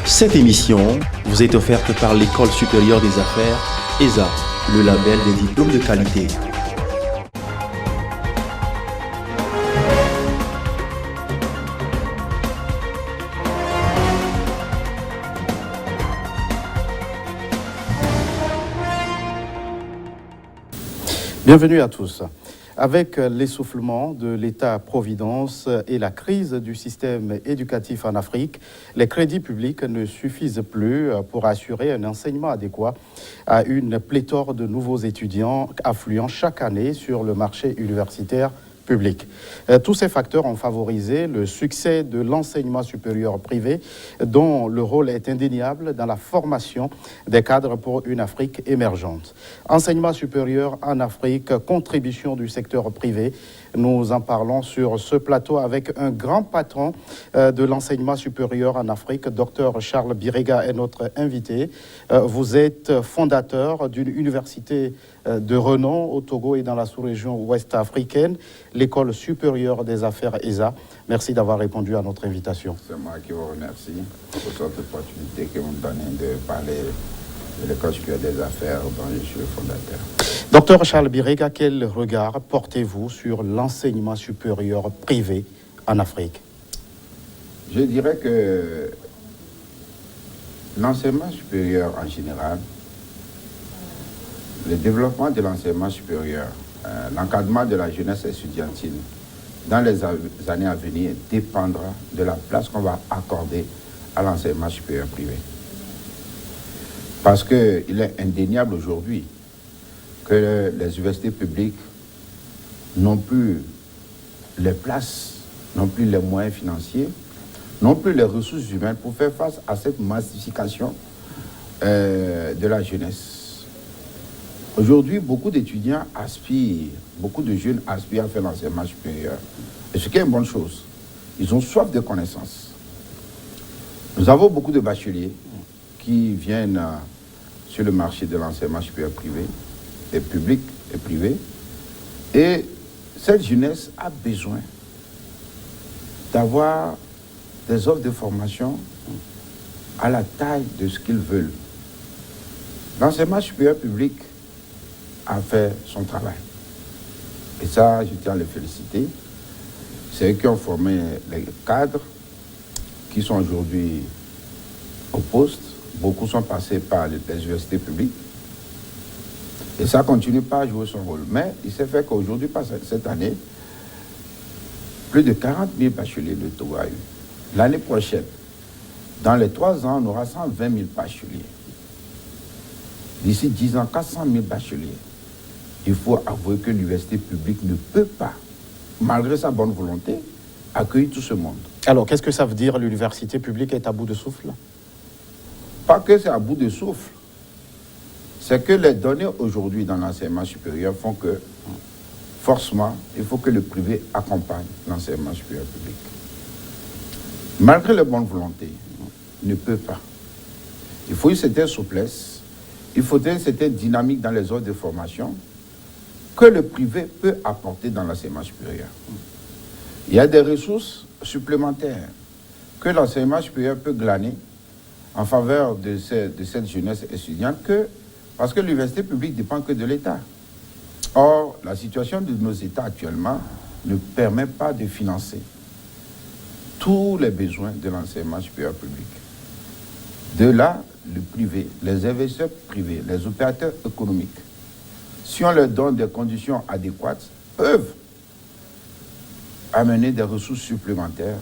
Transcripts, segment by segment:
Cette émission vous est offerte par l'École supérieure des affaires, ESA, le label des diplômes de qualité. Bienvenue à tous. Avec l'essoufflement de l'État-providence et la crise du système éducatif en Afrique, les crédits publics ne suffisent plus pour assurer un enseignement adéquat à une pléthore de nouveaux étudiants affluant chaque année sur le marché universitaire public. Tous ces facteurs ont favorisé le succès de l'enseignement supérieur privé, dont le rôle est indéniable dans la formation des cadres pour une Afrique émergente. Enseignement supérieur en Afrique, contribution du secteur privé. Nous en parlons sur ce plateau avec un grand patron de l'enseignement supérieur en Afrique, Dr Charles Birega est notre invité. Vous êtes fondateur d'une université de renom au Togo et dans la sous-région ouest africaine, l'École supérieure des affaires ESA. Merci d'avoir répondu à notre invitation. C'est moi qui vous remercie pour cette opportunité que vous me donnez de parler de l'École supérieure des affaires dont je suis le fondateur. Docteur Charles Birega, quel regard portez-vous sur l'enseignement supérieur privé en Afrique? Je dirais que l'enseignement supérieur en général, le développement de l'enseignement supérieur, l'encadrement de la jeunesse estudiantine dans les années à venir dépendra de la place qu'on va accorder à l'enseignement supérieur privé. Parce qu'il est indéniable aujourd'hui que les universités publiques n'ont plus les places, n'ont plus les moyens financiers, n'ont plus les ressources humaines pour faire face à cette massification de la jeunesse. Aujourd'hui, beaucoup d'étudiants aspirent, beaucoup de jeunes aspirent à faire l'enseignement supérieur. Et ce qui est une bonne chose. Ils ont soif de connaissances. Nous avons beaucoup de bacheliers qui viennent sur le marché de l'enseignement supérieur privé, et public et privé. Et cette jeunesse a besoin d'avoir des offres de formation à la taille de ce qu'ils veulent. L'enseignement supérieur public a fait son travail. Et ça, je tiens à les féliciter. C'est eux qui ont formé les cadres qui sont aujourd'hui au poste. Beaucoup sont passés par les universités publiques. Et ça continue pas à jouer son rôle. Mais il s'est fait qu'aujourd'hui, pas cette année, plus de 40 000 bacheliers de Togo a eu. L'année prochaine, dans les 3 ans, on aura 120 000 bacheliers. D'ici 10 ans, 400 000 bacheliers. Il faut avouer que l'université publique ne peut pas, malgré sa bonne volonté, accueillir tout ce monde. Alors, qu'est-ce que ça veut dire l'université publique est à bout de souffle? Pas que c'est à bout de souffle. C'est que les données aujourd'hui dans l'enseignement supérieur font que, forcément, il faut que le privé accompagne l'enseignement supérieur public. Malgré les bonnes volontés, il ne peut pas. Il faut une certaine souplesse, il faut une certaine dynamique dans les ordres de formation que le privé peut apporter dans l'enseignement supérieur. Il y a des ressources supplémentaires que l'enseignement supérieur peut glaner en faveur de cette jeunesse étudiante parce que l'université publique ne dépend que de l'État. Or, la situation de nos États actuellement ne permet pas de financer tous les besoins de l'enseignement supérieur public. De là, le privé, les investisseurs privés, les opérateurs économiques, si on leur donne des conditions adéquates, peuvent amener des ressources supplémentaires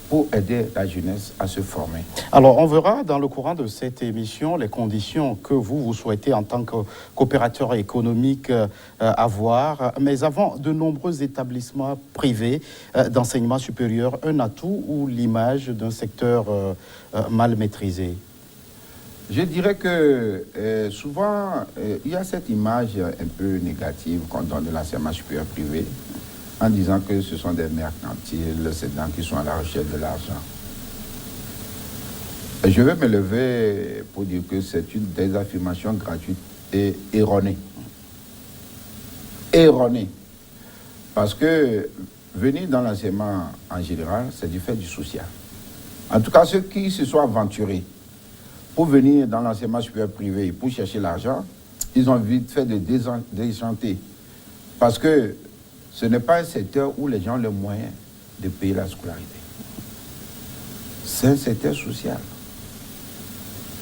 pour aider la jeunesse à se former. Alors, on verra dans le courant de cette émission les conditions que vous souhaitez en tant qu'opérateur économique avoir. Mais avant, de nombreux établissements privés d'enseignement supérieur, un atout ou l'image d'un secteur mal maîtrisé? Je dirais que souvent, il y a cette image un peu négative qu'on donne de l'enseignement supérieur privé, en disant que ce sont des mercantiles, ces gens qui sont à la recherche de l'argent. Je vais me lever pour dire que c'est une des affirmations gratuites et erronées. Erronées. Parce que venir dans l'enseignement en général, c'est du fait du social. En tout cas, ceux qui se sont aventurés pour venir dans l'enseignement supérieur privé pour chercher l'argent, ils ont vite fait de déchanter. Parce que ce n'est pas un secteur où les gens ont les moyens de payer la scolarité. C'est un secteur social.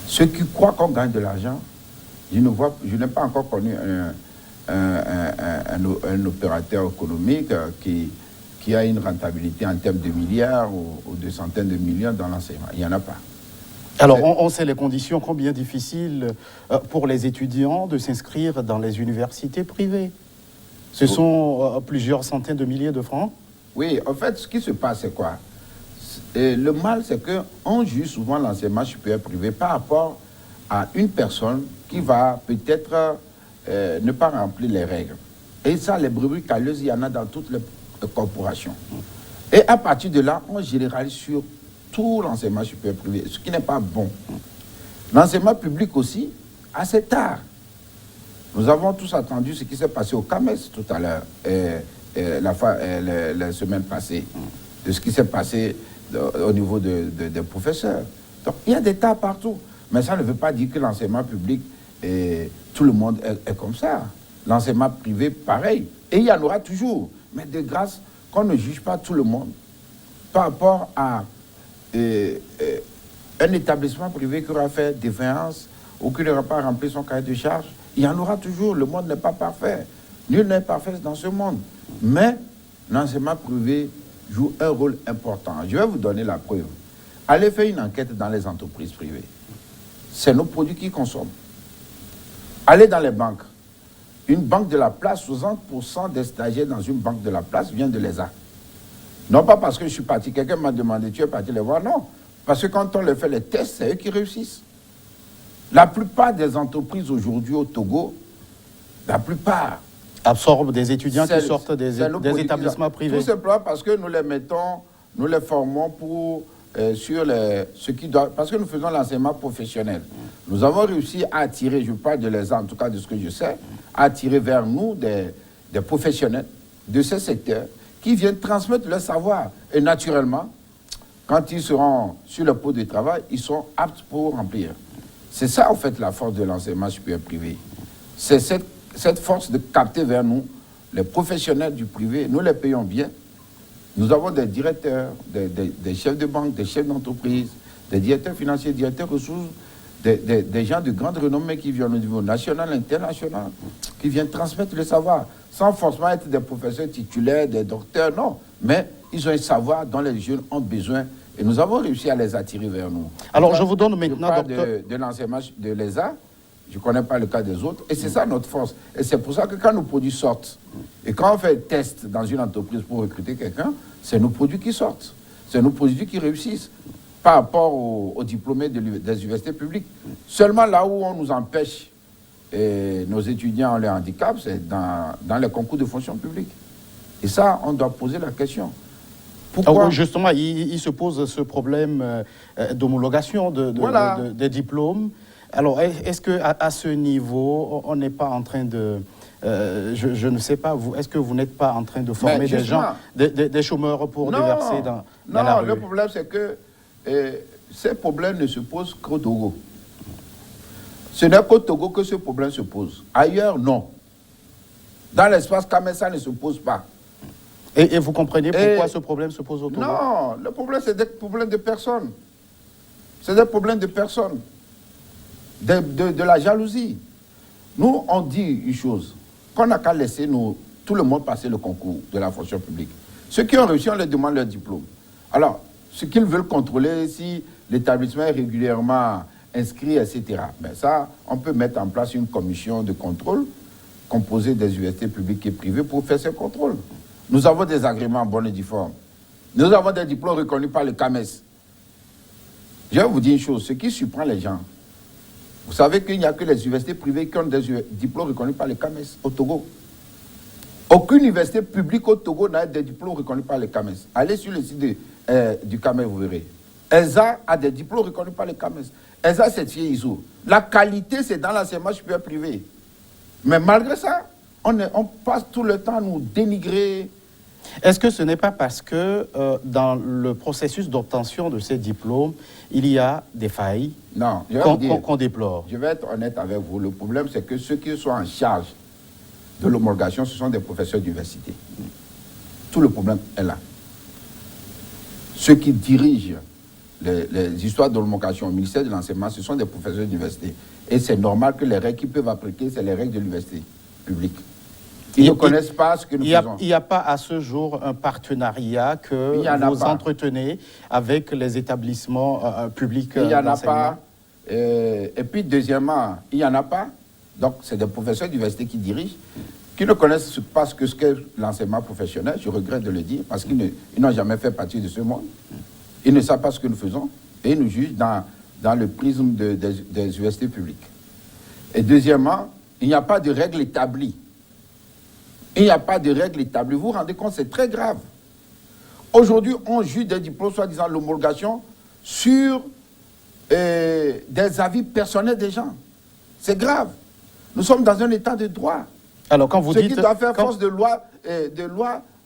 Ceux qui croient qu'on gagne de l'argent, je n'ai pas encore connu un opérateur économique qui a une rentabilité en termes de milliards ou de centaines de millions dans l'enseignement. Il n'y en a pas. Alors, on sait les conditions combien difficiles pour les étudiants de s'inscrire dans les universités privées. Ce sont plusieurs centaines de milliers de francs. Oui, en fait, ce qui se passe, c'est quoi? Le mal, c'est qu'on juge souvent l'enseignement supérieur privé par rapport à une personne qui va peut-être ne pas remplir les règles. Et ça, les brebis galeuses, il y en a dans toutes les corporations. Et à partir de là, on généralise sur tout l'enseignement supérieur privé, ce qui n'est pas bon. L'enseignement public aussi, assez tard. Nous avons tous attendu ce qui s'est passé au CAMES tout à l'heure, la semaine passée, de ce qui s'est passé au niveau des professeurs. Donc, il y a des tas partout. Mais ça ne veut pas dire que l'enseignement public, tout le monde est comme ça. L'enseignement privé, pareil. Et il y en aura toujours. Mais de grâce, qu'on ne juge pas tout le monde par rapport à un établissement privé qui aura fait défaillance ou qui n'aura pas rempli son cahier de charge. Il y en aura toujours. Le monde n'est pas parfait. Nul n'est parfait dans ce monde. Mais l'enseignement privé joue un rôle important. Je vais vous donner la preuve. Allez faire une enquête dans les entreprises privées. C'est nos produits qui consomment. Allez dans les banques. Une banque de la place, 60% des stagiaires dans une banque de la place viennent de l'ESA. Non pas parce que je suis parti, quelqu'un m'a demandé, tu es parti les voir, non. Parce que quand on leur fait les tests, c'est eux qui réussissent. La plupart des entreprises aujourd'hui au Togo, la plupart absorbent des étudiants qui sortent des établissements privés. Tout simplement parce que nous les mettons, nous les formons pour, sur ce qui doit... Parce que nous faisons l'enseignement professionnel. Nous avons réussi à attirer, je parle de l'ESA, en tout cas de ce que je sais, à attirer vers nous des professionnels de ce secteur qui viennent transmettre leur savoir. Et naturellement, quand ils seront sur le pot de travail, ils sont aptes pour remplir. C'est ça, en fait, la force de l'enseignement supérieur privé. C'est cette force de capter vers nous les professionnels du privé. Nous les payons bien. Nous avons des directeurs, des chefs de banque, des chefs d'entreprise, des directeurs financiers, des directeurs ressources, des gens de grande renommée qui viennent au niveau national, international, qui viennent transmettre le savoir, sans forcément être des professeurs titulaires, des docteurs, non. Mais ils ont un savoir dont les jeunes ont besoin. Et nous avons réussi à les attirer vers nous. Alors, je vous donne maintenant... Je parle de l'enseignement de l'ESA, je ne connais pas le cas des autres, et c'est ça notre force. Et c'est pour ça que quand nos produits sortent, et quand on fait un test dans une entreprise pour recruter quelqu'un, c'est nos produits qui sortent. C'est nos produits qui réussissent par rapport aux diplômés des universités publiques. Seulement là où on nous empêche, nos étudiants ont les handicaps, c'est dans les concours de fonction publique. Et ça, on doit poser la question. Pourquoi justement, il se pose ce problème d'homologation des diplômes. Alors, est-ce qu'à ce niveau, on n'est pas en train de... je ne sais pas, est-ce que vous n'êtes pas en train de former des gens, des chômeurs pour déverser dans la rue? Non, le problème, c'est que ces problèmes ne se posent qu'au Togo. Ce n'est qu'au Togo que ce problème se pose. Ailleurs, non. Dans l'espace CAMES, ça ne se pose pas. Et vous comprenez pourquoi ce problème se pose au Togo? Non, le problème, c'est des problèmes de personnes. C'est des problèmes de personnes. De la jalousie. Nous, on dit une chose, qu'on n'a qu'à laisser tout le monde passer le concours de la fonction publique. Ceux qui ont réussi, on leur demande leur diplôme. Alors, ce qu'ils veulent contrôler, si l'établissement est régulièrement inscrit, etc. Ben ça, on peut mettre en place une commission de contrôle composée des universités publiques et privées pour faire ce contrôle. Nous avons des agréments en bonne et due forme. Nous avons des diplômes reconnus par le CAMES. Je vais vous dire une chose, ce qui surprend les gens, vous savez qu'il n'y a que les universités privées qui ont des diplômes reconnus par le CAMES au Togo. Aucune université publique au Togo n'a des diplômes reconnus par le CAMES. Allez sur le site du CAMES, vous verrez. ESA a des diplômes reconnus par le CAMES. ESA a certifié ISO. La qualité, c'est dans l'enseignement supérieur privé. Mais malgré ça, on passe tout le temps à nous dénigrer Est-ce que ce n'est pas parce que dans le processus d'obtention de ces diplômes, il y a des failles qu'on déplore? Je vais être honnête avec vous. Le problème, c'est que ceux qui sont en charge de l'homologation, ce sont des professeurs d'université. Tout le problème est là. Ceux qui dirigent les histoires de l'homologation au ministère de l'enseignement, ce sont des professeurs d'université. Et c'est normal que les règles qu'ils peuvent appliquer, c'est les règles de l'université publique. Ils ne connaissent pas ce que nous faisons. Il n'y a pas à ce jour un partenariat que vous entretenez avec les établissements publics d'enseignement? Il n'y en a pas. Et puis, deuxièmement, il n'y en a pas. Donc, c'est des professeurs d'université qui dirigent, qui ne connaissent pas ce qu'est l'enseignement professionnel. Je regrette de le dire, parce qu'ils n'ont jamais fait partie de ce monde. Ils ne savent pas ce que nous faisons. Et ils nous jugent dans le prisme des universités publiques. Et deuxièmement, il n'y a pas de règles établies. Il n'y a pas de règles établies. Vous vous rendez compte, c'est très grave. Aujourd'hui, on juge des diplômes, soi-disant l'homologation, sur des avis personnels des gens. C'est grave. Nous sommes dans un état de droit. Alors, quand vous dites... Ce qui doit faire force de loi,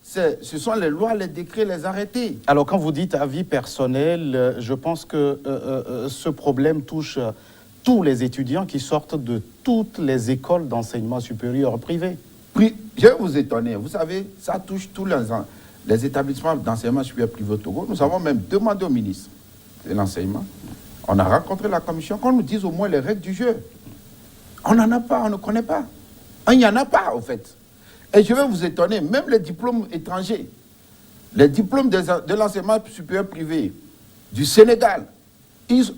ce sont les lois, les décrets, les arrêtés. Alors, quand vous dites avis personnel, je pense que ce problème touche tous les étudiants qui sortent de toutes les écoles d'enseignement supérieur privées. Je vais vous étonner. Vous savez, ça touche tous les établissements d'enseignement supérieur privé au Togo. Nous avons même demandé au ministre de l'enseignement. On a rencontré la commission, qu'on nous dise au moins les règles du jeu. On n'en a pas, on ne connaît pas. Il n'y en a pas, au fait. Et je vais vous étonner, même les diplômes étrangers, les diplômes de l'enseignement supérieur privé du Sénégal,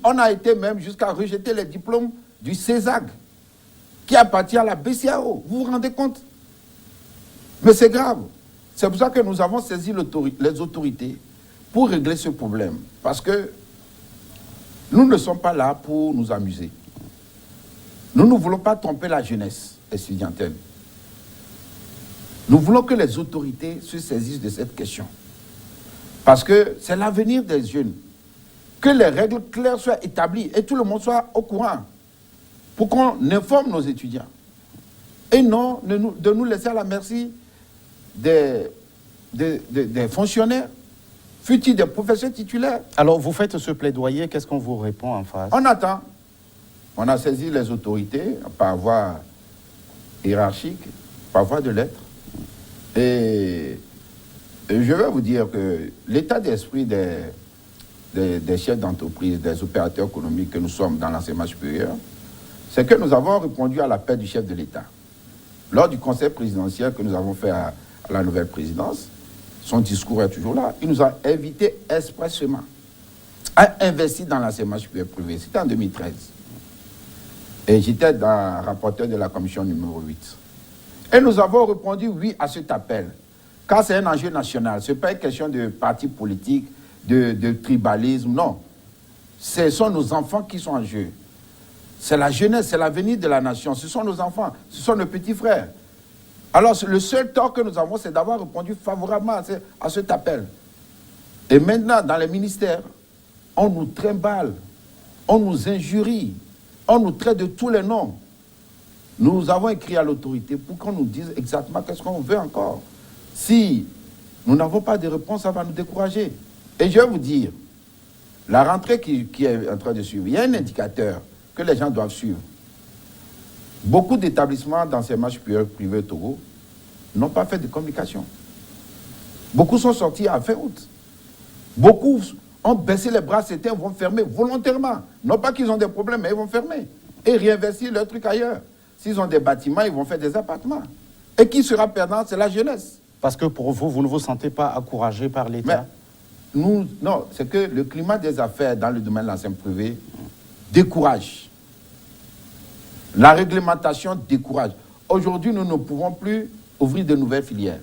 on a été même jusqu'à rejeter les diplômes du CESAG, qui appartient à la BCAO. Vous vous rendez compte? Mais c'est grave. C'est pour ça que nous avons saisi les autorités pour régler ce problème. Parce que nous ne sommes pas là pour nous amuser. Nous ne voulons pas tromper la jeunesse estudiantine. Nous voulons que les autorités se saisissent de cette question. Parce que c'est l'avenir des jeunes. Que les règles claires soient établies et tout le monde soit au courant. Pour qu'on informe nos étudiants. Et non de nous laisser à la merci des fonctionnaires, fut-il des professeurs titulaires. Alors, vous faites ce plaidoyer, qu'est-ce qu'on vous répond en face? On attend. On a saisi les autorités par voie hiérarchique, par voie de lettres. Et je vais vous dire que l'état d'esprit des chefs d'entreprise, des opérateurs économiques que nous sommes dans l'enseignement supérieur, c'est que nous avons répondu à l'appel du chef de l'État. Lors du conseil présidentiel que nous avons fait à la nouvelle présidence, son discours est toujours là. Il nous a invités expressément à investir dans l'enseignement supérieur privé. C'était en 2013. Et j'étais rapporteur de la commission numéro 8. Et nous avons répondu oui à cet appel. Car c'est un enjeu national. Ce n'est pas une question de parti politique, de tribalisme, non. Ce sont nos enfants qui sont en jeu. C'est la jeunesse, c'est l'avenir de la nation. Ce sont nos enfants, ce sont nos petits frères. Alors, le seul tort que nous avons, c'est d'avoir répondu favorablement à cet appel. Et maintenant, dans les ministères, on nous trimballe, on nous injurie, on nous traite de tous les noms. Nous avons écrit à l'autorité pour qu'on nous dise exactement qu'est-ce qu'on veut encore. Si nous n'avons pas de réponse, ça va nous décourager. Et je vais vous dire, la rentrée qui est en train de suivre, il y a un indicateur que les gens doivent suivre. Beaucoup d'établissements d'enseignement supérieur privé au Togo n'ont pas fait de communication. Beaucoup sont sortis à fin août. Beaucoup ont baissé les bras, certains vont fermer volontairement. Non pas qu'ils ont des problèmes, mais ils vont fermer. Et réinvestir leurs trucs ailleurs. S'ils ont des bâtiments, ils vont faire des appartements. Et qui sera perdant, c'est la jeunesse. Parce que pour vous, vous ne vous sentez pas encouragé par l'État? Non, c'est que le climat des affaires dans le domaine de l'enseignement privé décourage. La réglementation décourage. Aujourd'hui, nous ne pouvons plus ouvrir de nouvelles filières.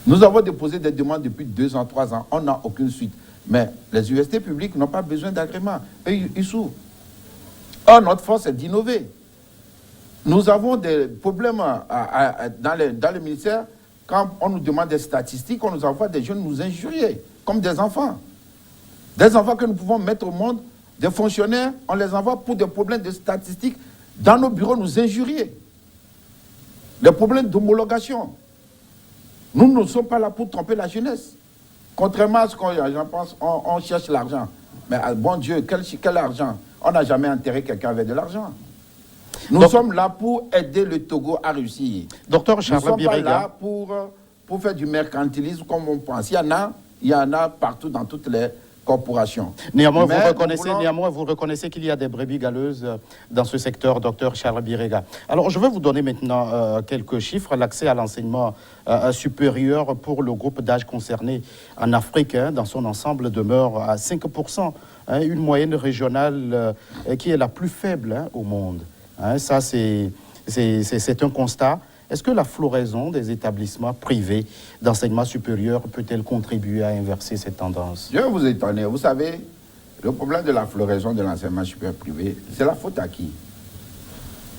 Nous avons déposé des demandes depuis 2 ans, 3 ans. On n'a aucune suite. Mais les universités publiques n'ont pas besoin d'agrément. Et ils s'ouvrent. Or, notre force est d'innover. Nous avons des problèmes dans le ministère. Quand on nous demande des statistiques, on nous envoie des jeunes nous injurier, comme des enfants. Des enfants que nous pouvons mettre au monde, des fonctionnaires, on les envoie pour des problèmes de statistiques dans nos bureaux nous injurier. Les problèmes d'homologation. Nous ne sommes pas là pour tromper la jeunesse. Contrairement à ce qu'on pense, on cherche l'argent. Mais bon Dieu, quel argent? On n'a jamais enterré quelqu'un avec de l'argent. Nous sommes là pour aider le Togo à réussir. Docteur Charles Birega. Nous ne sommes pas là pour faire du mercantilisme comme on pense. Il y en a partout dans toutes les corporations. Néanmoins, vous reconnaissez qu'il y a des brebis galeuses dans ce secteur, docteur Charles Birega. Alors, je vais vous donner maintenant quelques chiffres. L'accès à l'enseignement supérieur pour le groupe d'âge concerné en Afrique, dans son ensemble, demeure à 5%. Une moyenne régionale qui est la plus faible au monde. Ça, c'est un constat. Est-ce que la floraison des établissements privés d'enseignement supérieur peut-elle contribuer à inverser cette tendance? Je vais vous étonner. Vous savez, le problème de la floraison de l'enseignement supérieur privé, c'est la faute à qui?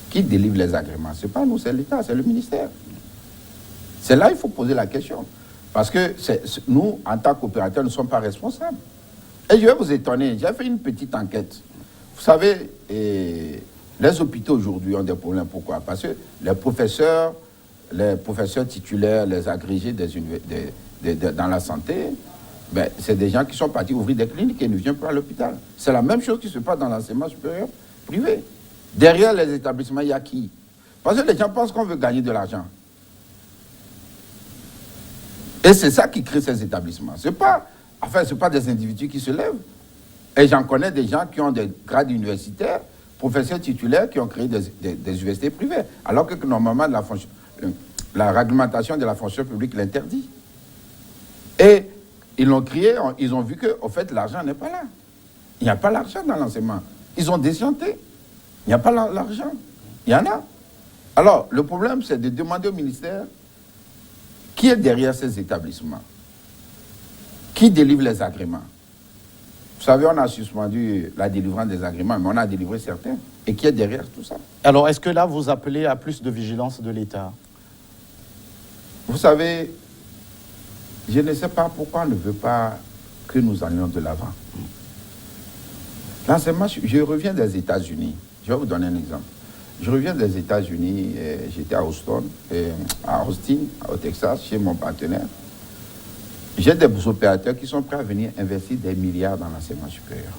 Qui délivre les agréments? Ce n'est pas nous, c'est l'État, c'est le ministère. C'est là qu'il faut poser la question. Parce que nous, en tant qu'opérateurs, ne sommes pas responsables. Et je vais vous étonner, j'ai fait une petite enquête. Vous savez, les hôpitaux aujourd'hui ont des problèmes. Pourquoi? Parce que les professeurs titulaires, les agrégés dans la santé, ben, c'est des gens qui sont partis ouvrir des cliniques et ne viennent pas à l'hôpital. C'est la même chose qui se passe dans l'enseignement supérieur privé. Derrière les établissements, il y a qui? Parce que les gens pensent qu'on veut gagner de l'argent. Et c'est ça qui crée ces établissements. Ce n'est pas des individus qui se lèvent. Et j'en connais des gens qui ont des grades universitaires, professeurs titulaires qui ont créé des universités privées, alors que normalement la réglementation de la fonction publique l'interdit. Et ils l'ont créé, ils ont vu que, au fait, l'argent n'est pas là. Il n'y a pas l'argent dans l'enseignement. Ils ont déchanté. Il n'y a pas l'argent. Il y en a. Alors, le problème, c'est de demander au ministère qui est derrière ces établissements, qui délivre les agréments. Vous savez, on a suspendu la délivrance des agréments, mais on a délivré certains. Et qui est derrière tout ça? Alors, est-ce que là, vous appelez à plus de vigilance de l'État? Vous savez, je ne sais pas pourquoi on ne veut pas que nous allions de l'avant. L'enseignement, je reviens des États-Unis. Je vais vous donner un exemple. Je reviens des États-Unis, j'étais à Austin, au Texas, chez mon partenaire. J'ai des opérateurs qui sont prêts à venir investir des milliards dans l'enseignement supérieur.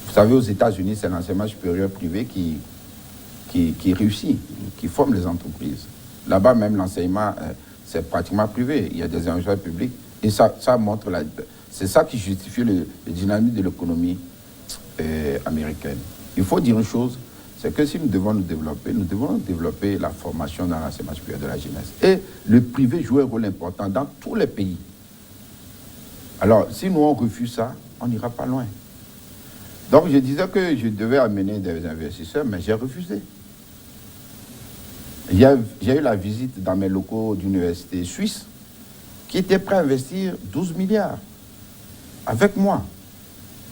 Vous savez, aux États-Unis, c'est l'enseignement supérieur privé qui réussit, qui forme les entreprises. Là-bas, même l'enseignement, c'est pratiquement privé. Il y a des ingénieurs publics. Et ça montre c'est ça qui justifie le dynamisme de l'économie américaine. Il faut dire une chose, c'est que si nous devons développer la formation dans l'enseignement supérieur de la jeunesse. Et le privé joue un rôle important dans tous les pays. Alors, si nous on refuse ça, on n'ira pas loin. Donc, je disais que je devais amener des investisseurs, mais j'ai refusé. J'ai eu la visite dans mes locaux d'université suisse qui étaient prêts à investir 12 milliards avec moi.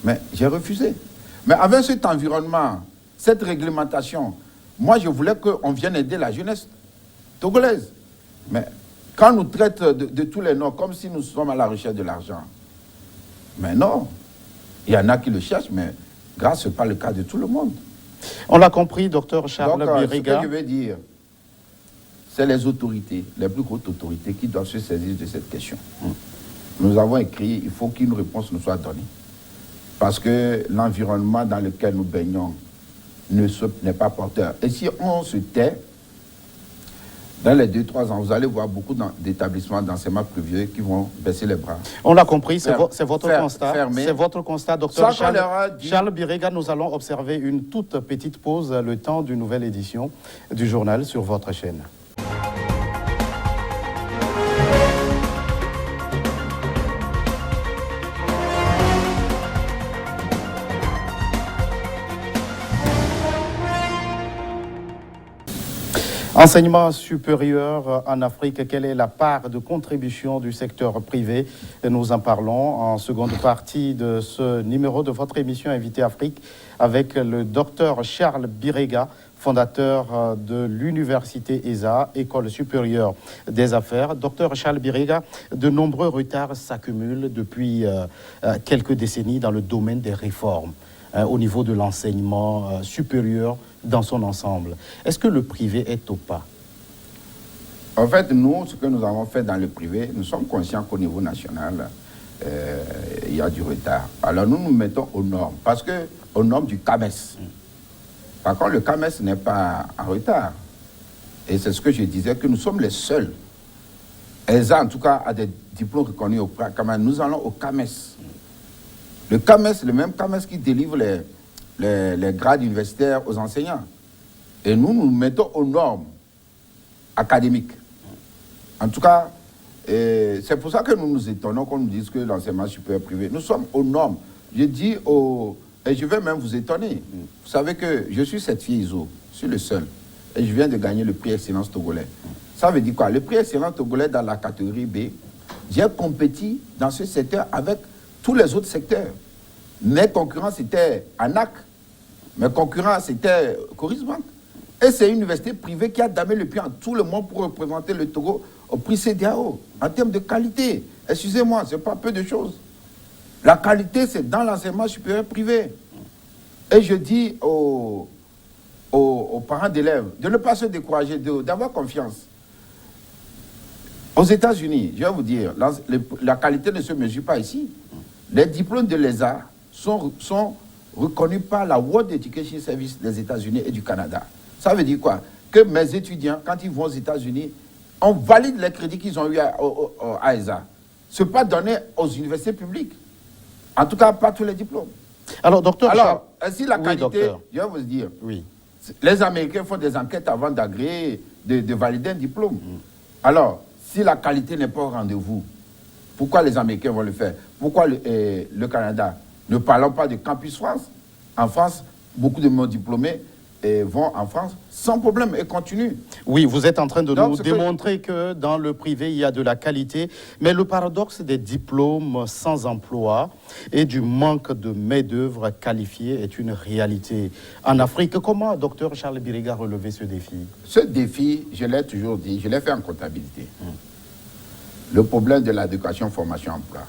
Mais j'ai refusé. Mais avec cet environnement, cette réglementation, moi je voulais qu'on vienne aider la jeunesse togolaise. Mais quand on nous traite de tous les noms comme si nous sommes à la recherche de l'argent, mais non, il y en a qui le cherchent, mais grâce, ce n'est pas le cas de tout le monde. On l'a compris, docteur Charles Birega. Ce que je veux dire, c'est les autorités, les plus hautes autorités qui doivent se saisir de cette question. Nous avons écrit, il faut qu'une réponse nous soit donnée. Parce que l'environnement dans lequel nous baignons n'est pas porteur. Et si on se tait, dans les 2-3 ans, vous allez voir beaucoup d'établissements d'enseignement privé qui vont baisser les bras. On l'a compris, c'est votre constat. C'est votre constat, docteur Charles Birega. Nous allons observer une toute petite pause, le temps d'une nouvelle édition du journal sur votre chaîne. Enseignement supérieur en Afrique, quelle est la part de contribution du secteur privé? Nous en parlons en seconde partie de ce numéro de votre émission Invité Afrique avec le docteur Charles Birega, fondateur de l'université ESA, École supérieure des affaires. Docteur Charles Birega, de nombreux retards s'accumulent depuis quelques décennies dans le domaine des réformes au niveau de l'enseignement supérieur dans son ensemble. Est-ce que le privé est au pas? En fait, nous, ce que nous avons fait dans le privé, nous sommes conscients qu'au niveau national, il y a du retard. Alors nous nous mettons aux normes, parce que aux normes du CAMES. Par contre, le CAMES n'est pas en retard. Et c'est ce que je disais, que nous sommes les seuls. ESA, en tout cas, a des diplômes reconnus au CAMES. Nous allons au CAMES. Le CAMES, le même CAMES qui délivre les grades universitaires aux enseignants. Et nous nous mettons aux normes académiques. En tout cas, c'est pour ça que nous nous étonnons qu'on nous dise que l'enseignement supérieur privé, nous sommes aux normes. Je dis et je vais même vous étonner. Vous savez que je suis certifié ISO, je suis le seul. Et je viens de gagner le prix Excellence Togolais. Ça veut dire quoi? Le prix Excellence Togolais dans la catégorie B, j'ai compétit dans ce secteur avec tous les autres secteurs. Mes concurrents, c'était ANAC. Mes concurrents, c'était Coris Bank. Et c'est une université privée qui a damé le pied en tout le monde pour représenter le Togo au prix CEDEAO. En termes de qualité, excusez-moi, ce n'est pas peu de choses. La qualité, c'est dans l'enseignement supérieur privé. Et je dis aux parents d'élèves de ne pas se décourager, d'avoir confiance. Aux États-Unis, je vais vous dire, la qualité ne se mesure pas ici. Les diplômes de l'ESA sont reconnus par la World Education Service des États-Unis et du Canada. Ça veut dire quoi? Que mes étudiants, quand ils vont aux États-Unis, on valide les crédits qu'ils ont eu à ESA. Ce n'est pas donné aux universités publiques. En tout cas, pas tous les diplômes. Alors, docteur... ainsi la qualité, je vais vous dire, les Américains font des enquêtes avant d'agréer, de valider un diplôme. Alors, si la qualité n'est pas au rendez-vous, pourquoi les Américains vont le faire? Pourquoi le Canada? Ne parlons pas de Campus France. En France, beaucoup de nos diplômés vont en France sans problème et continuent. Oui, vous êtes en train de nous démontrer que dans le privé, il y a de la qualité. Mais le paradoxe des diplômes sans emploi et du manque de main-d'œuvre qualifiée est une réalité en Afrique. Comment, docteur Charles Biriga, a relevé ce défi? Ce défi, je l'ai toujours dit, je l'ai fait en comptabilité. Le problème de l'éducation, formation, emploi.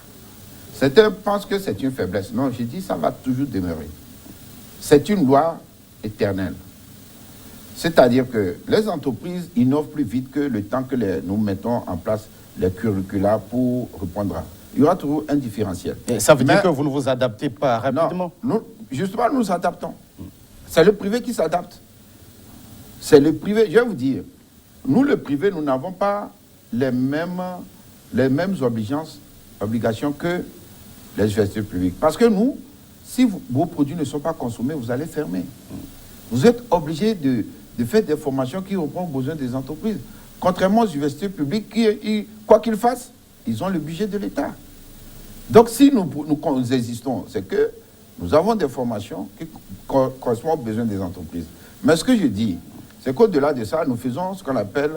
Certains pensent que c'est une faiblesse. Non, j'ai dit ça va toujours demeurer. C'est une loi éternelle. C'est-à-dire que les entreprises innovent plus vite que le temps que nous mettons en place les curricula pour répondre. Il y aura toujours un différentiel. Et ça veut dire que vous ne vous adaptez pas rapidement? Non, justement, nous nous adaptons. C'est le privé qui s'adapte. C'est le privé, je vais vous dire, nous, le privé, nous n'avons pas les mêmes obligations que les universités publiques. Parce que nous, si vos produits ne sont pas consommés, vous allez fermer. Vous êtes obligé de faire des formations qui répondent aux besoins des entreprises. Contrairement aux universités publiques, qui, quoi qu'ils fassent, ils ont le budget de l'État. Donc si nous existons, c'est que nous avons des formations qui correspondent aux besoins des entreprises. Mais ce que je dis, c'est qu'au-delà de ça, nous faisons ce qu'on appelle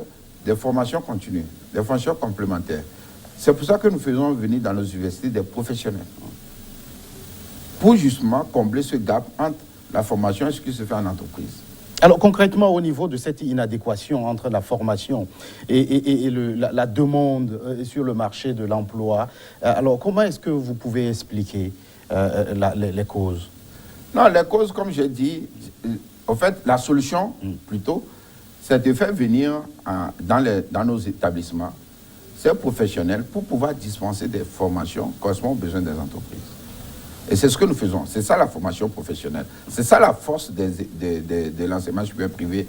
des formations continues, des formations complémentaires. C'est pour ça que nous faisons venir dans nos universités des professionnels. Pour justement combler ce gap entre la formation et ce qui se fait en entreprise. Alors concrètement, au niveau de cette inadéquation entre la formation et la demande sur le marché de l'emploi, alors comment est-ce que vous pouvez expliquer les causes? Non, les causes, comme j'ai dit, en fait, la solution, plutôt, c'est de faire venir dans nos établissements ces professionnels pour pouvoir dispenser des formations correspondant aux besoins des entreprises. Et c'est ce que nous faisons. C'est ça la formation professionnelle. C'est ça la force de l'enseignement supérieur privé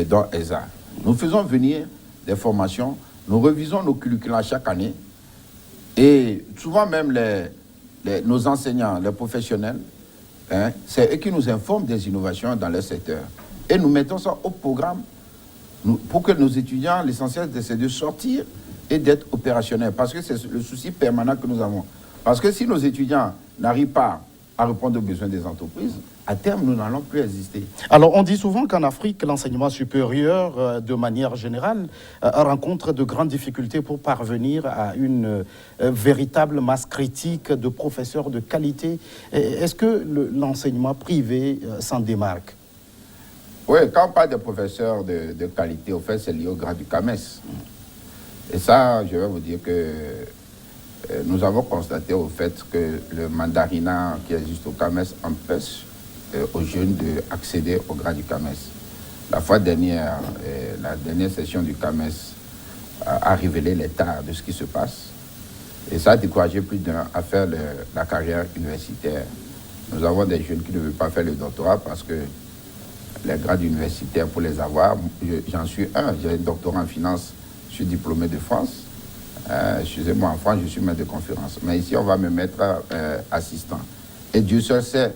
dans ESA. Nous faisons venir des formations, nous révisons nos curricula chaque année. Et souvent même nos enseignants, les professionnels, c'est eux qui nous informent des innovations dans leur secteur. Et nous mettons ça au programme pour que nos étudiants, l'essentiel, c'est de sortir et d'être opérationnels. Parce que c'est le souci permanent que nous avons. Parce que si nos étudiants n'arrivent pas à répondre aux besoins des entreprises, à terme, nous n'allons plus exister. Alors, on dit souvent qu'en Afrique, l'enseignement supérieur, de manière générale, rencontre de grandes difficultés pour parvenir à une véritable masse critique de professeurs de qualité. Est-ce que l'enseignement privé s'en démarque? Oui, quand on parle de professeurs de qualité, au fait, c'est lié au grade du CAMES. Et ça, je vais vous dire que nous avons constaté au fait que le mandarinat qui existe au CAMES empêche aux jeunes d'accéder au grade du CAMES. La fois dernière, la dernière session du CAMES, à révéler l'état de ce qui se passe. Et ça a découragé plus d'un à faire la carrière universitaire. Nous avons des jeunes qui ne veulent pas faire le doctorat parce que les grades universitaires, pour les avoir, j'en suis un. J'ai un doctorat en finance, je suis diplômé de France. Excusez-moi, en France, je suis maître de conférence. Mais ici, on va me mettre assistant. Et Dieu seul sait,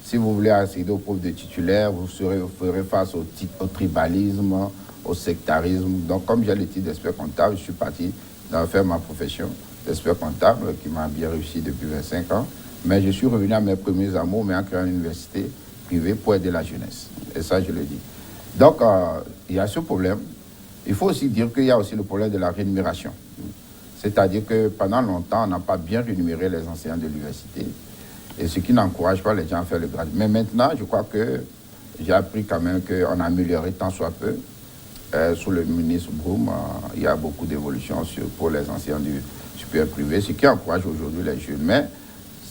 si vous voulez accéder au poste de titulaire, vous ferez face au tribalisme, au sectarisme. Donc, comme j'ai le titre d'expert comptable, je suis parti dans faire ma profession d'expert comptable qui m'a bien réussi depuis 25 ans. Mais je suis revenu à mes premiers amours, mais en créant une université privée pour aider la jeunesse. Et ça, je le dis. Donc, il y a ce problème. Il faut aussi dire qu'il y a aussi le problème de la rémunération. C'est-à-dire que pendant longtemps, on n'a pas bien rémunéré les enseignants de l'université. Et ce qui n'encourage pas les gens à faire le grade. Mais maintenant, je crois que j'ai appris quand même qu'on a amélioré tant soit peu. Sous le ministre Broum, il y a beaucoup d'évolutions pour les enseignants du supérieur privé, ce qui encourage aujourd'hui les jeunes. Mais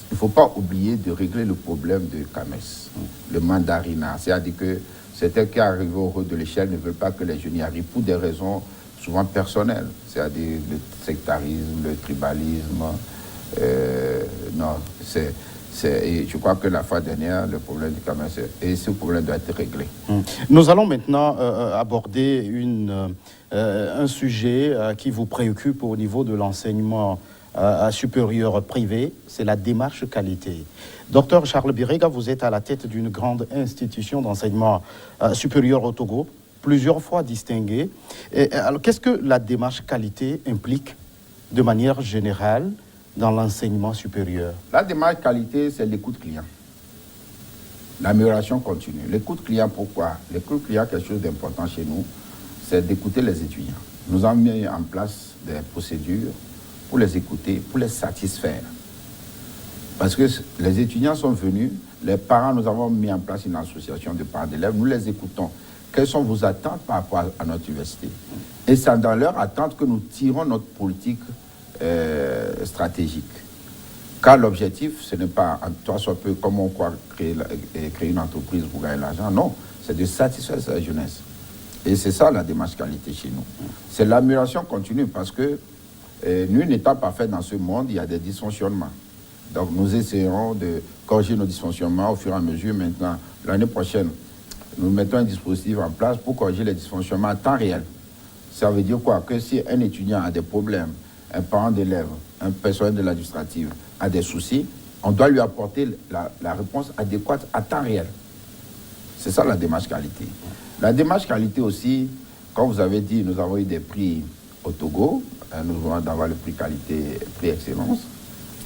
il ne faut pas oublier de régler le problème de CAMES, le mandarinat. C'est-à-dire que certains qui arrivent au haut de l'échelle ne veulent pas que les jeunes y arrivent pour des raisons souvent personnelles, c'est-à-dire le sectarisme, le tribalisme. Non, et je crois que la fois dernière, le problème du CAMES, et ce problème doit être réglé. Nous allons maintenant aborder un sujet qui vous préoccupe au niveau de l'enseignement supérieur privé, c'est la démarche qualité. Docteur Charles Birega, vous êtes à la tête d'une grande institution d'enseignement supérieur au Togo, plusieurs fois distinguée. Alors, qu'est-ce que la démarche qualité implique de manière générale dans l'enseignement supérieur? La démarche qualité, c'est l'écoute client. L'amélioration continue. L'écoute client, pourquoi? L'écoute client, quelque chose d'important chez nous, c'est d'écouter les étudiants. Nous avons mis en place des procédures pour les écouter, pour les satisfaire. Parce que les étudiants sont venus, les parents, nous avons mis en place une association de parents d'élèves, nous les écoutons. Quelles sont vos attentes par rapport à notre université? Et c'est dans leur attente que nous tirons notre politique stratégique. Car l'objectif, ce n'est pas, toi, soit peu comme on croit créer une entreprise pour gagner l'argent. Non, c'est de satisfaire sa jeunesse. Et c'est ça la démarche qualité chez nous. C'est l'amélioration continue parce que nul n'étant parfait dans ce monde, il y a des dysfonctionnements. Donc nous essayerons de corriger nos dysfonctionnements au fur et à mesure. Maintenant, l'année prochaine, nous mettons un dispositif en place pour corriger les dysfonctionnements en temps réel. Ça veut dire quoi? Que si un étudiant a des problèmes, un parent d'élève, un personnel de l'administrative a des soucis, on doit lui apporter la réponse adéquate à temps réel. C'est ça la démarche qualité. La démarche qualité aussi, comme vous avez dit, nous avons eu des prix au Togo, nous venons d'avoir le prix qualité, prix excellence.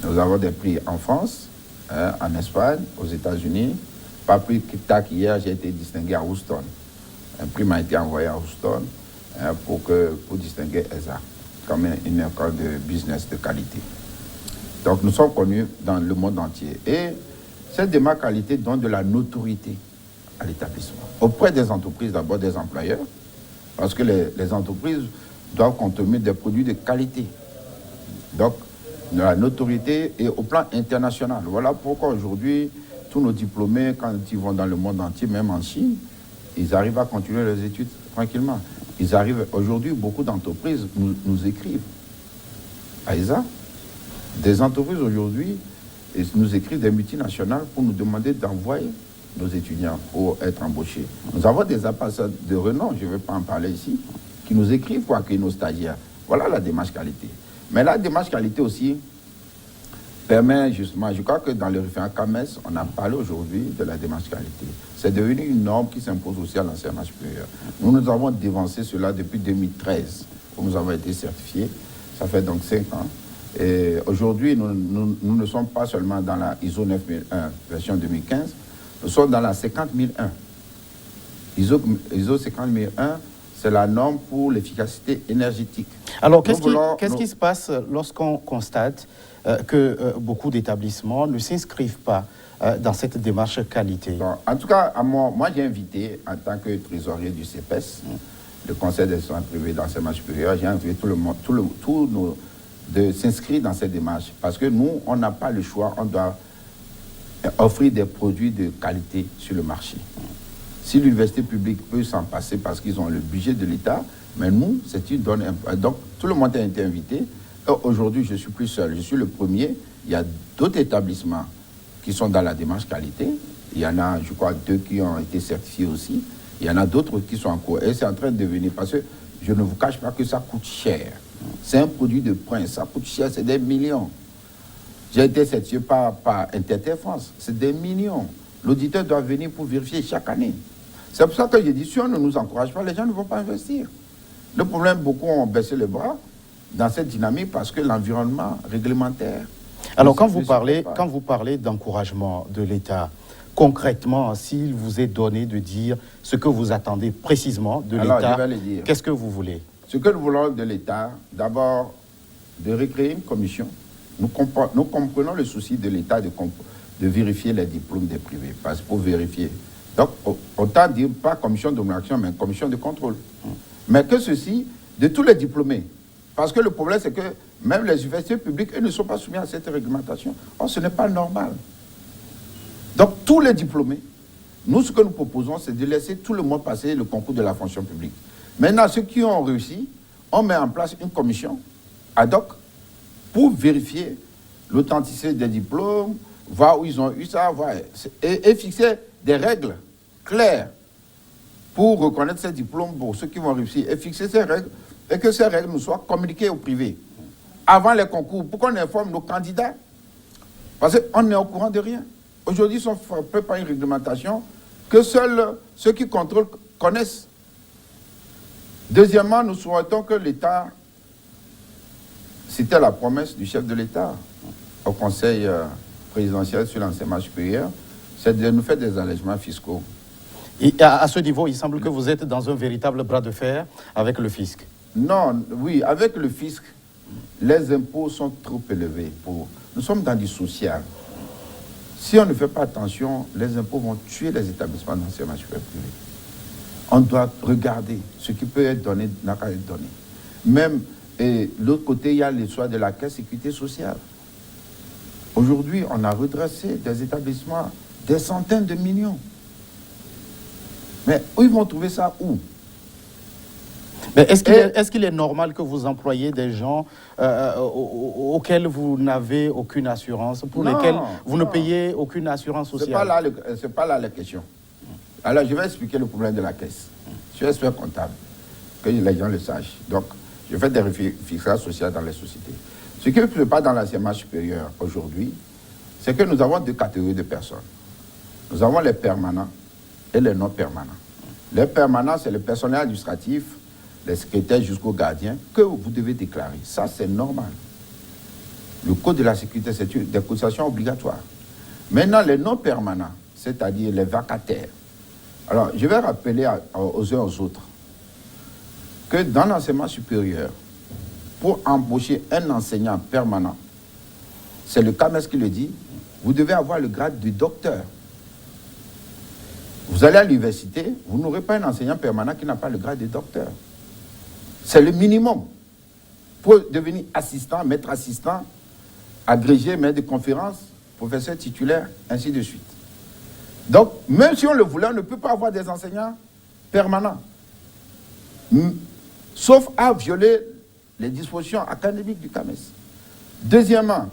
Nous avons des prix en France, en Espagne, aux États-Unis. Pas plus tard qu'hier, j'ai été distingué à Houston. Un prix m'a été envoyé à Houston pour distinguer ESA comme une école de business de qualité. Donc nous sommes connus dans le monde entier. Et cette démarche qualité donne de la notoriété à l'établissement. Auprès des entreprises, d'abord des employeurs, parce que les entreprises doivent consommer des produits de qualité. Donc, de la notoriété et au plan international. Voilà pourquoi aujourd'hui, tous nos diplômés, quand ils vont dans le monde entier, même en Chine, ils arrivent à continuer leurs études tranquillement. Ils arrivent, aujourd'hui, beaucoup d'entreprises nous écrivent à ESA. Des entreprises aujourd'hui nous écrivent, des multinationales, pour nous demander d'envoyer nos étudiants pour être embauchés. Nous avons des ambassadeurs de renom, je ne vais pas en parler ici, qui nous écrivent pour accueillir nos stagiaires. Voilà la démarche qualité. Mais la démarche qualité aussi permet justement, je crois que dans le référent CAMES, on a parlé aujourd'hui de la démarche qualité. C'est devenu une norme qui s'impose aussi à l'enseignement supérieur. Nous avons dévancé cela depuis 2013, où nous avons été certifiés. Ça fait donc 5 ans. Et aujourd'hui, nous ne sommes pas seulement dans la ISO 9001, version 2015, nous sommes dans la 50001. ISO 50001, c'est la norme pour l'efficacité énergétique. Alors, qu'est-ce qui se passe lorsqu'on constate que beaucoup d'établissements ne s'inscrivent pas dans cette démarche qualité? Bon, en tout cas, moi j'ai invité, en tant que trésorier du CEPES, le Conseil des soins privés d'enseignement supérieur, j'ai invité tout le monde, de s'inscrire dans cette démarche. Parce que nous, on n'a pas le choix, on doit offrir des produits de qualité sur le marché. Si l'université publique peut s'en passer parce qu'ils ont le budget de l'État, Mais nous, c'est une donne. Donc, tout le monde a été invité. Aujourd'hui, je ne suis plus seul. Je suis le premier. Il y a d'autres établissements qui sont dans la démarche qualité. Il y en a, je crois, 2 qui ont été certifiés aussi. Il y en a d'autres qui sont en cours. Et c'est en train de devenir, parce que je ne vous cache pas que ça coûte cher. C'est un produit de prince. Ça coûte cher, c'est des millions. J'ai été certifié par Intertel France. C'est des millions. L'auditeur doit venir pour vérifier chaque année. C'est pour ça que j'ai dit, si on ne nous encourage pas, les gens ne vont pas investir. Le problème, beaucoup ont baissé les bras dans cette dynamique parce que l'environnement réglementaire... Alors, quand vous parlez d'encouragement de l'État, concrètement, s'il vous est donné de dire ce que vous attendez précisément de l'État, qu'est-ce que vous voulez? Ce que nous voulons de l'État, d'abord, de recréer une commission. Nous comprenons le souci de l'État de vérifier les diplômes des privés, parce pour vérifier. Donc, autant dire pas commission d'homologation, mais commission de contrôle. Mais que ceci, de tous les diplômés. Parce que le problème, c'est que même les universités publiques, elles ne sont pas soumises à cette réglementation. Or, ce n'est pas normal. Donc, tous les diplômés, nous, ce que nous proposons, c'est de laisser tout le monde passer le concours de la fonction publique. Maintenant, ceux qui ont réussi, on met en place une commission ad hoc pour vérifier l'authenticité des diplômes, voir où ils ont eu ça, et fixer des règles claires pour reconnaître ces diplômes pour ceux qui vont réussir, et fixer ces règles, et que ces règles nous soient communiquées au privé avant les concours, pour qu'on informe nos candidats. Parce qu'on est au courant de rien. Aujourd'hui, ils sont frappés par une réglementation que seuls ceux qui contrôlent connaissent. Deuxièmement, nous souhaitons que l'État, c'était la promesse du chef de l'État au Conseil présidentiel sur l'enseignement supérieur, c'est de nous faire des allègements fiscaux. Et à ce niveau, il semble que vous êtes dans un véritable bras de fer avec le fisc. Non, oui, avec le fisc, les impôts sont trop élevés. Nous sommes dans du social. Si on ne fait pas attention, les impôts vont tuer les établissements d'enseignement supérieur privé. On doit regarder ce qui peut être donné, n'a qu'à être donné. Même, et de l'autre côté, il y a l'histoire de la caisse sécurité sociale. Aujourd'hui, on a redressé des établissements des centaines de millions. Mais où ils vont trouver ça où? Mais est-ce qu'il est normal que vous employez des gens auxquels vous n'avez aucune assurance, pour lesquels vous ne payez aucune assurance sociale? C'est pas là la question. Alors, je vais expliquer le problème de la caisse. Je suis expert comptable, que les gens le sachent. Donc, je fais des réflexions sociales dans les sociétés. Ce qui ne se passe dans l'enseignement supérieur aujourd'hui, c'est que nous avons 2 catégories de personnes. Nous avons les permanents et les non permanents. Les permanents, c'est le personnel administratif, les secrétaires jusqu'aux gardiens, que vous devez déclarer. Ça, c'est normal. Le code de la sécurité, c'est des cotisations obligatoires. Maintenant, les non permanents, c'est-à-dire les vacataires. Alors, je vais rappeler aux uns aux autres que dans l'enseignement supérieur, pour embaucher un enseignant permanent, c'est le CAMES qui le dit, vous devez avoir le grade de docteur. Vous allez à l'université, vous n'aurez pas un enseignant permanent qui n'a pas le grade de docteur. C'est le minimum. Pour devenir assistant, maître assistant, agrégé, maître de conférence, professeur titulaire, ainsi de suite. Donc, même si on le voulait, on ne peut pas avoir des enseignants permanents. Sauf à violer les dispositions académiques du CAMES. Deuxièmement,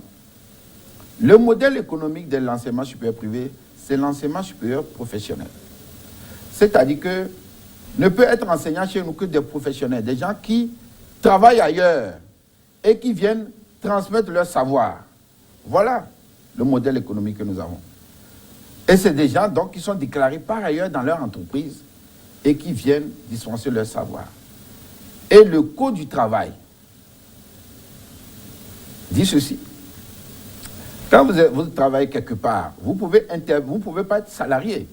le modèle économique de l'enseignement supérieur privé, c'est l'enseignement supérieur professionnel. C'est-à-dire que ne peut être enseignant chez nous que des professionnels, des gens qui travaillent ailleurs et qui viennent transmettre leur savoir. Voilà le modèle économique que nous avons. Et c'est des gens donc qui sont déclarés par ailleurs dans leur entreprise et qui viennent dispenser leur savoir. Et le Code du travail dit ceci. Quand vous travaillez quelque part, vous pouvez pas être salarié.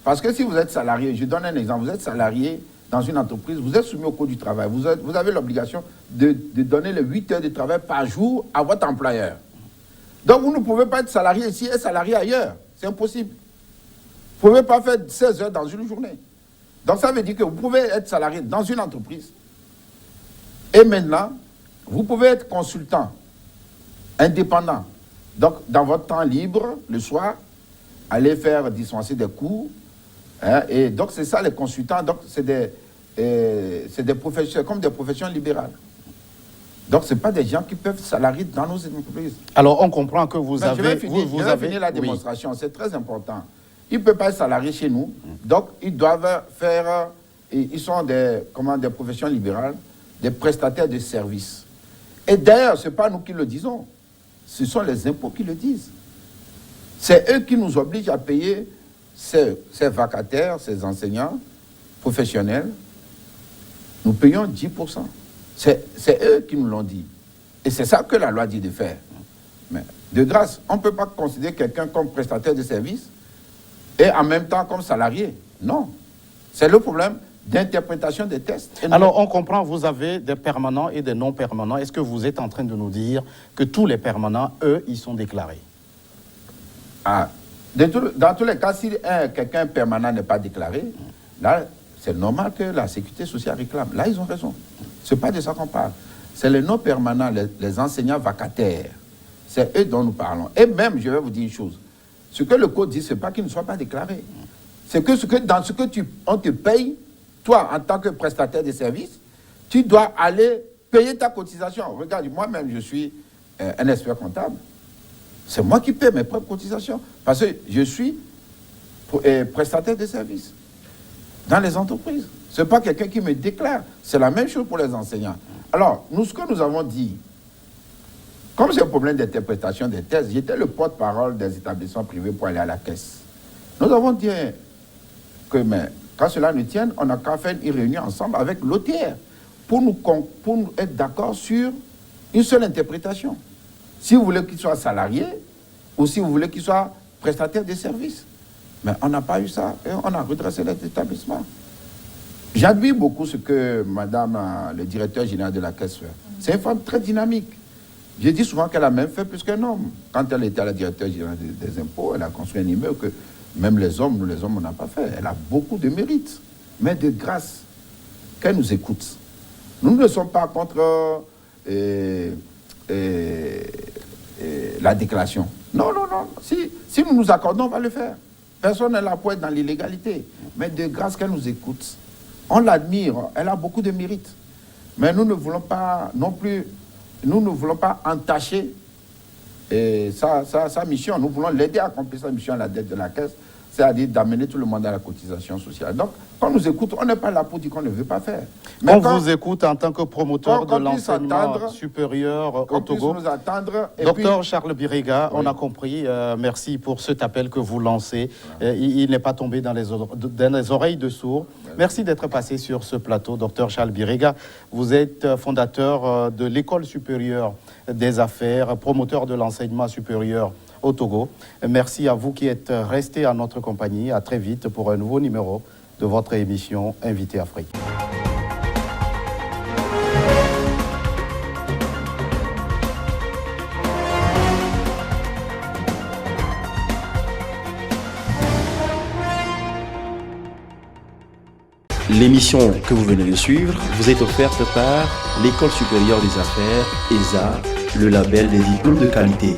Parce que si vous êtes salarié, je donne un exemple, vous êtes salarié dans une entreprise, vous êtes soumis au Code du travail. Vous avez l'obligation de donner les 8 heures de travail par jour à votre employeur. Donc vous ne pouvez pas être salarié ici et salarié ailleurs. C'est impossible. Vous ne pouvez pas faire 16 heures dans une journée. Donc ça veut dire que vous pouvez être salarié dans une entreprise. Et maintenant, vous pouvez être consultant, indépendant. Donc, dans votre temps libre, le soir, aller faire dispenser des cours. Hein, et donc, c'est ça les consultants. Donc, c'est c'est des professions, comme des professions libérales. Donc, ce n'est pas des gens qui peuvent salarier dans nos entreprises. Alors, on comprend que vous avez... Je vais finir la démonstration, c'est très important. Ils ne peuvent pas être salariés chez nous, donc ils doivent faire... Ils sont des professions libérales, des prestataires de services. Et d'ailleurs, ce n'est pas nous qui le disons, ce sont les impôts qui le disent. C'est eux qui nous obligent à payer ces vacataires, ces enseignants professionnels. Nous payons 10%. C'est eux qui nous l'ont dit. Et c'est ça que la loi dit de faire. Mais de grâce, on ne peut pas considérer quelqu'un comme prestataire de services et en même temps comme salarié. Non. C'est le problème d'interprétation des tests. Alors, on comprend, vous avez des permanents et des non-permanents. Est-ce que vous êtes en train de nous dire que tous les permanents, eux, ils sont déclarés? Dans tous les cas, si quelqu'un permanent n'est pas déclaré, là, c'est normal que la sécurité sociale réclame. Là, ils ont raison. Ce n'est pas de ça qu'on parle. C'est les non-permanents, les enseignants vacataires. C'est eux dont nous parlons. Et même, je vais vous dire une chose. Ce que le code dit, ce n'est pas qu'ils ne soient pas déclarés. C'est que, dans ce que on te paye, toi, en tant que prestataire de services, tu dois aller payer ta cotisation. Regarde, moi-même, je suis un expert comptable. C'est moi qui paie mes propres cotisations. Parce que je suis prestataire de services dans les entreprises. Ce n'est pas quelqu'un qui me déclare. C'est la même chose pour les enseignants. Alors, ce que nous avons dit, comme c'est un problème d'interprétation des thèses, j'étais le porte-parole des établissements privés pour aller à la caisse. Nous avons dit que, mais, quand cela nous tienne, on n'a qu'à faire une réunion ensemble avec l'OTR pour nous être d'accord sur une seule interprétation. Si vous voulez qu'il soit salarié ou si vous voulez qu'il soit prestataire de services. Mais on n'a pas eu ça et on a redressé les établissements. J'admire beaucoup ce que madame, le directeur général de la Caisse fait. C'est une femme très dynamique. Je dis souvent qu'elle a même fait plus qu'un homme. Quand elle était à la directeur générale des impôts, elle a construit un immeuble que même les hommes, nous les hommes, on n'a pas fait. Elle a beaucoup de mérite. Mais de grâce, qu'elle nous écoute. Nous ne sommes pas contre la déclaration. Non, non, non. Si nous nous accordons, on va le faire. Personne n'est là pour être dans l'illégalité. Mais de grâce qu'elle nous écoute. On l'admire, elle a beaucoup de mérite. Mais nous ne voulons pas non plus, nous ne voulons pas entacher sa mission. Nous voulons l'aider à accomplir sa mission à la dette de la Caisse, c'est-à-dire d'amener tout le monde à la cotisation sociale. Donc, quand on nous écoute, on n'est pas là pour dire qu'on ne veut pas faire. Mais on vous écoute en tant que promoteur de l'enseignement supérieur au Togo. Nous attendre. Docteur Charles Birega, on a compris. Merci pour cet appel que vous lancez. Il n'est pas tombé dans les oreilles de sourds. Merci d'être passé sur ce plateau, docteur Charles Birega. Vous êtes fondateur de l'École supérieure des affaires, promoteur de l'enseignement supérieur au Togo. Merci à vous qui êtes restés à notre compagnie. À très vite pour un nouveau numéro de votre émission Invité Afrique. L'émission que vous venez de suivre vous est offerte par l'École supérieure des affaires, ESA, le label des diplômes de qualité.